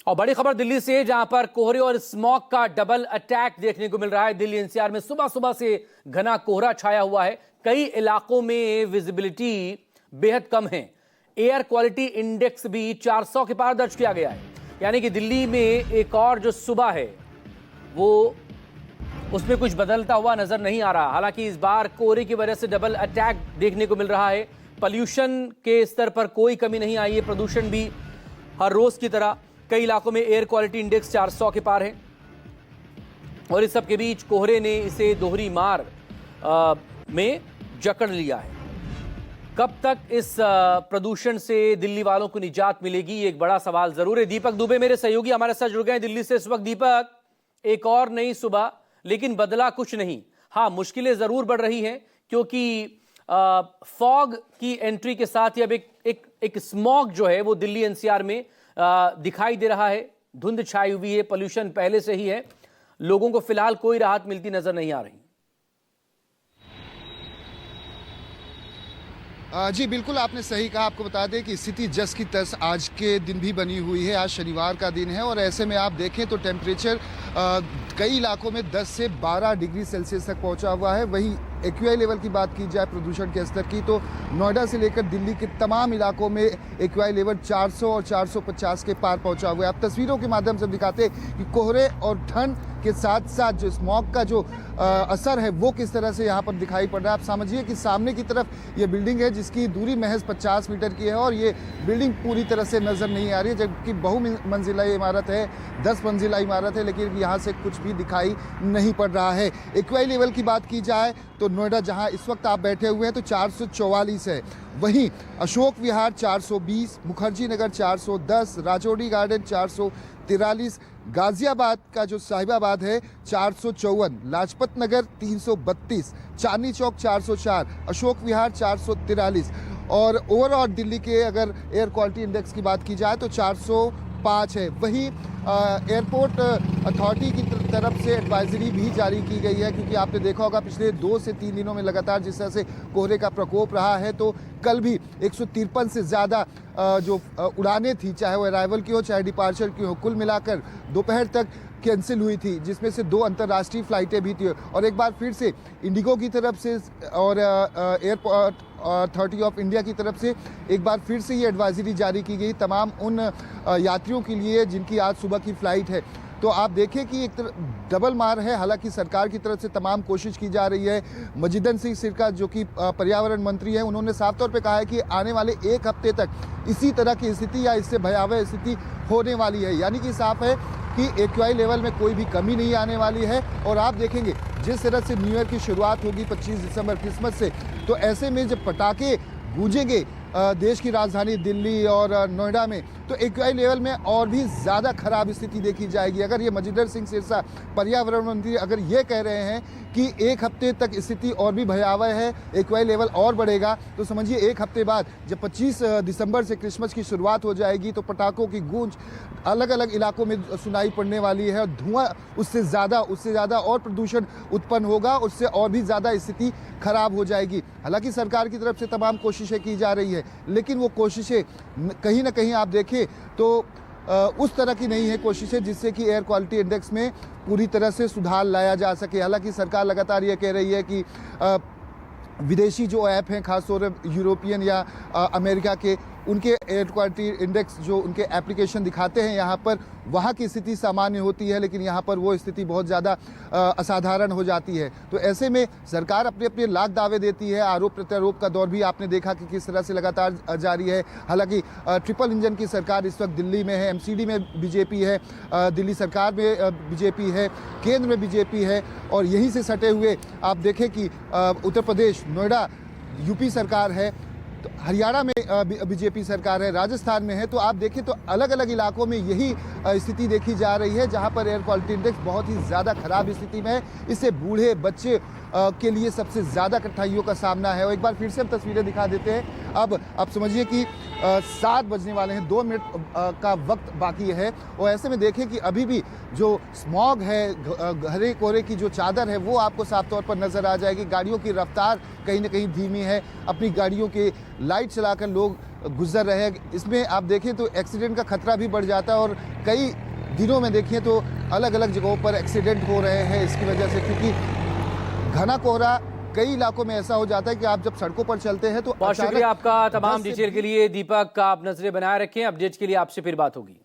और बड़ी खबर दिल्ली से, जहां पर कोहरे और स्मॉग का डबल अटैक देखने को मिल रहा है। दिल्ली एनसीआर में सुबह सुबह से घना कोहरा छाया हुआ है। कई इलाकों में विजिबिलिटी बेहद कम है। एयर क्वालिटी इंडेक्स भी 400 के पार दर्ज किया गया है। यानी कि दिल्ली में एक और जो सुबह है वो उसमें कुछ बदलता हुआ नजर नहीं आ रहा। हालांकि इस बार कोहरे की वजह से डबल अटैक देखने को मिल रहा है। पॉल्यूशन के स्तर पर कोई कमी नहीं आई है। प्रदूषण भी हर रोज की तरह कई इलाकों में एयर क्वालिटी इंडेक्स 400 के पार है। और इस सब के बीच कोहरे ने इसे दोहरी मार में जकड़ लिया है। कब तक इस प्रदूषण से दिल्ली वालों को निजात मिलेगी, ये एक बड़ा सवाल जरूर है। दीपक दुबे मेरे सहयोगी हमारे साथ जुड़ गए हैं दिल्ली से इस वक्त। दीपक, एक और नई सुबह, लेकिन बदला कुछ नहीं। हाँ, मुश्किलें जरूर बढ़ रही हैं क्योंकि फॉग की एंट्री के साथ ही अब एक स्मॉग जो है वो दिल्ली एनसीआर में दिखाई दे रहा है। धुंध छाई हुई है, पोल्यूशन पहले से ही है। लोगों को फिलहाल कोई राहत मिलती नजर नहीं आ रही। जी बिल्कुल, आपने सही कहा। आपको बता दें कि स्थिति जस की तस आज के दिन भी बनी हुई है। आज शनिवार का दिन है और ऐसे में आप देखें तो टेम्परेचर कई इलाकों में 10 से 12 डिग्री सेल्सियस तक पहुंचा हुआ है। वहीं एक्यूआई लेवल की बात की जाए प्रदूषण के स्तर की, तो नोएडा से लेकर दिल्ली के तमाम इलाकों में एक्यूआई लेवल 400 और 450 के पार पहुंचा हुआ है। आप तस्वीरों के माध्यम से दिखाते कि कोहरे और ठंड के साथ साथ जो स्मॉग का जो असर है वो किस तरह से यहाँ पर दिखाई पड़ रहा है। आप समझिए कि सामने की तरफ ये बिल्डिंग है जिसकी दूरी महज 50 मीटर की है और ये बिल्डिंग पूरी तरह से नज़र नहीं आ रही है, जबकि बहुमंजिला इमारत है, 10 मंजिला इमारत है, लेकिन यहाँ से कुछ भी दिखाई नहीं पड़ रहा है। एक्यूआई लेवल की बात की जाए तो नोएडा जहाँ इस वक्त आप बैठे हुए हैं तो 444 है। वहीं अशोक विहार 420, मुखर्जी नगर 410, राजौरी गार्डन 443, गाजियाबाद का जो साहिबाबाद है 454, लाजपत नगर 332, चांदनी चौक 404, अशोक विहार 443 और ओवरऑल दिल्ली के अगर एयर क्वालिटी इंडेक्स की बात की जाए तो 405 है। वहीं एयरपोर्ट अथॉरिटी की तरफ से एडवाइजरी भी जारी की गई है, क्योंकि आपने देखा होगा पिछले 2 से 3 दिनों में लगातार जिस तरह से कोहरे का प्रकोप रहा है, तो कल भी 153 से ज़्यादा जो उड़ानें थी, चाहे वो अराइवल की हो चाहे डिपार्चर की हो, कुल मिलाकर दोपहर तक कैंसिल हुई थी, जिसमें से 2 अंतर्राष्ट्रीय फ्लाइटें भी थी। और एक बार फिर से इंडिगो की तरफ से और एयरपोर्ट अथॉरिटी ऑफ इंडिया की तरफ से एक बार फिर से ये एडवाइजरी जारी की गई तमाम उन यात्रियों के लिए जिनकी आज सुबह की फ़्लाइट है। तो आप देखें कि एक डबल मार है। हालांकि सरकार की तरफ से तमाम कोशिश की जा रही है। मजिदन सिंह सिरका जो कि पर्यावरण मंत्री हैं, उन्होंने साफ तौर पे कहा है कि आने वाले 1 हफ्ते तक इसी तरह की स्थिति या इससे भयावह स्थिति होने वाली है। यानी कि साफ है कि एक्यूआई लेवल में कोई भी कमी नहीं आने वाली है। और आप देखेंगे जिस तरह से न्यू ईयर की शुरुआत होगी 25 दिसंबर क्रिसमस से, तो ऐसे में जब पटाखे गूंजेंगे देश की राजधानी दिल्ली और नोएडा में, तो एक्यूआई लेवल में और भी ज़्यादा खराब स्थिति देखी जाएगी। अगर ये मजिदर सिंह सिरसा पर्यावरण मंत्री अगर ये कह रहे हैं कि 1 हफ्ते तक स्थिति और भी भयावह है, एक्यूआई लेवल और बढ़ेगा, तो समझिए 1 हफ्ते बाद जब 25 दिसंबर से क्रिसमस की शुरुआत हो जाएगी तो पटाखों की गूंज अलग अलग इलाकों में सुनाई पड़ने वाली है और धुआं उससे ज़्यादा और प्रदूषण उत्पन्न होगा, उससे और भी ज़्यादा स्थिति खराब हो जाएगी। हालांकि सरकार की तरफ से तमाम कोशिशें की जा रही है, लेकिन वो कोशिशें कहीं ना कहीं आप देखें तो उस तरह की नहीं है कोशिशें जिससे कि एयर क्वालिटी इंडेक्स में पूरी तरह से सुधार लाया जा सके। हालांकि सरकार लगातार ये कह रही है कि विदेशी जो ऐप हैं, खासतौर पर यूरोपियन या अमेरिका के, उनके एयर क्वालिटी इंडेक्स जो उनके एप्लीकेशन दिखाते हैं यहाँ पर, वहाँ की स्थिति सामान्य होती है, लेकिन यहाँ पर वो स्थिति बहुत ज़्यादा असाधारण हो जाती है। तो ऐसे में सरकार अपने अपने लाख दावे देती है। आरोप प्रत्यारोप का दौर भी आपने देखा कि किस तरह से लगातार जारी है। हालांकि ट्रिपल इंजन की सरकार इस वक्त दिल्ली में है, एमसीडी में बीजेपी है, दिल्ली सरकार में बीजेपी है, केंद्र में बीजेपी है, और यहीं से सटे हुए आप देखें कि उत्तर प्रदेश नोएडा यूपी सरकार है, तो हरियाणा में बीजेपी सरकार है, राजस्थान में है। तो आप देखें तो अलग अलग इलाकों में यही स्थिति देखी जा रही है, जहां पर एयर क्वालिटी इंडेक्स बहुत ही ज़्यादा खराब स्थिति में है। इससे बूढ़े बच्चे के लिए सबसे ज़्यादा कठिनाइयों का सामना है। और एक बार फिर से हम तस्वीरें दिखा देते हैं। अब आप समझिए कि 7 बजने वाले हैं, 2 मिनट का वक्त बाकी है, और ऐसे में देखें कि अभी भी जो स्मॉग है, घरे कोहरे की जो चादर है, वो आपको साफ तौर पर नज़र आ जाएगी। गाड़ियों की रफ्तार कहीं ना कहीं धीमी है। अपनी गाड़ियों के लाइट चलाकर लोग गुजर रहे हैं। इसमें आप देखें तो एक्सीडेंट का खतरा भी बढ़ जाता है और कई दिनों में देखिए तो अलग अलग जगहों पर एक्सीडेंट हो रहे हैं इसकी वजह से, क्योंकि घना कोहरा कई इलाकों में ऐसा हो जाता है कि आप जब सड़कों पर चलते हैं तो बहुत शुक्रिया आपका तमाम 10 से डिटेल के लिए दीपक। आप नजरें बनाए रखें, अपडेट्स के लिए आपसे फिर बात होगी।